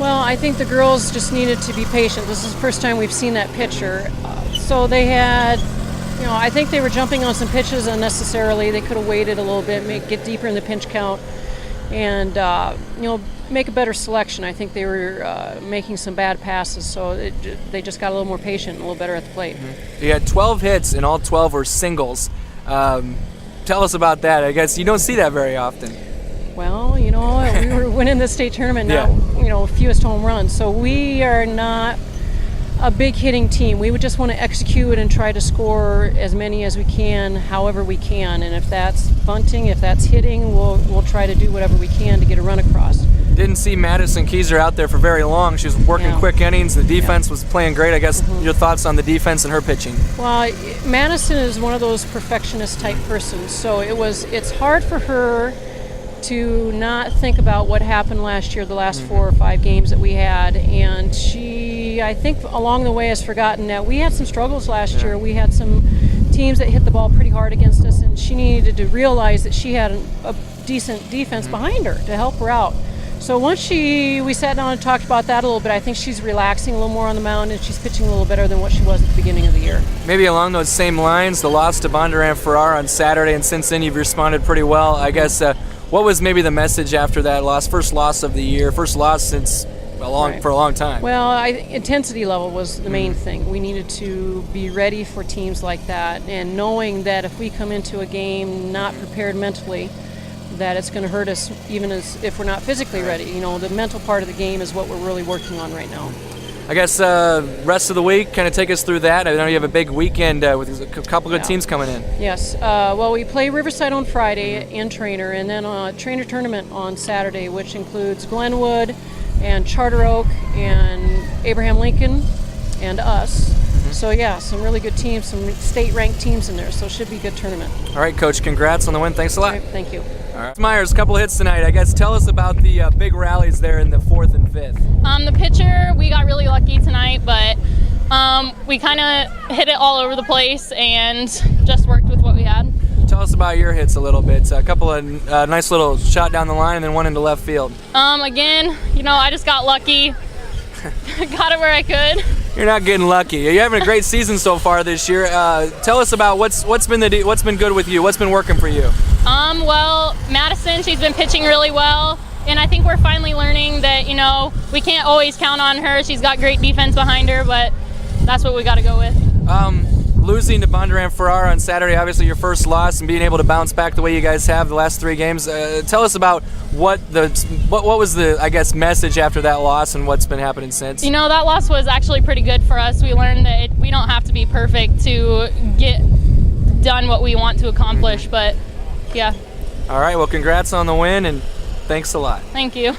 Well, I think the girls just needed to be patient. This is the first time we've seen that pitcher. So they had, I think they were jumping on some pitches unnecessarily. They could have waited a little bit, get deeper in the pinch count, and, make a better selection. I think they were making some bad passes, so they just got a little more patient and a little better at the plate. You had 12 hits, and all 12 were singles. Tell us about that. I guess you don't see that very often. Well, we were winning the state tournament now, fewest home runs. So we are not a big hitting team. We would just want to execute and try to score as many as we can, however we can. And if that's bunting, if that's hitting, we'll try to do whatever we can to get a run across. Didn't see Madison Keyser out there for very long. She was working quick innings. The defense was playing great. I guess your thoughts on the defense and her pitching? Well, Madison is one of those perfectionist type persons. So it's hard for her to not think about what happened last year, the last 4 or 5 games that we had. And she, I think, along the way has forgotten that we had some struggles last year. We had some teams that hit the ball pretty hard against us, and she needed to realize that she had a decent defense behind her to help her out. So once we sat down and talked about that a little bit, I think she's relaxing a little more on the mound, and she's pitching a little better than what she was at the beginning of the year. Maybe along those same lines, the loss to Bondurant-Farrar on Saturday, and since then you've responded pretty well. I guess what was maybe the message after that loss? First loss of the year, first loss since for a long time. Well, intensity level was the main thing. We needed to be ready for teams like that, and knowing that if we come into a game not prepared mentally, that it's going to hurt us even if we're not physically ready. The mental part of the game is what we're really working on right now. I guess rest of the week, kind of take us through that. I know you have a big weekend with a couple good teams coming in. Yes. Well, we play Riverside on Friday in Treynor, and then a Treynor tournament on Saturday, which includes Glenwood and Charter Oak and Abraham Lincoln and us. So, some really good teams, some state-ranked teams in there, so it should be a good tournament. All right, Coach, congrats on the win. Thanks a lot. All right, thank you. All right. Myers, a couple hits tonight. I guess tell us about the big rallies there in the 4th and 5th. The pitcher, we got really lucky tonight, but we kind of hit it all over the place and just worked with what we had. Tell us about your hits a little bit. A couple of nice little shot down the line and then one into left field. Again, I just got lucky. Got it where I could. You're not getting lucky. You're having a great season so far this year. Tell us about what's been good with you. What's been working for you? Well, Madison, she's been pitching really well, and I think we're finally learning that we can't always count on her. She's got great defense behind her, but that's what we got to go with. Losing to Bondurant-Farrar on Saturday, obviously your first loss, and being able to bounce back the way you guys have the last 3 games. Tell us about what was the message after that loss and what's been happening since. That loss was actually pretty good for us. We learned that we don't have to be perfect to get done what we want to accomplish, but yeah. All right, well, congrats on the win, and thanks a lot. Thank you.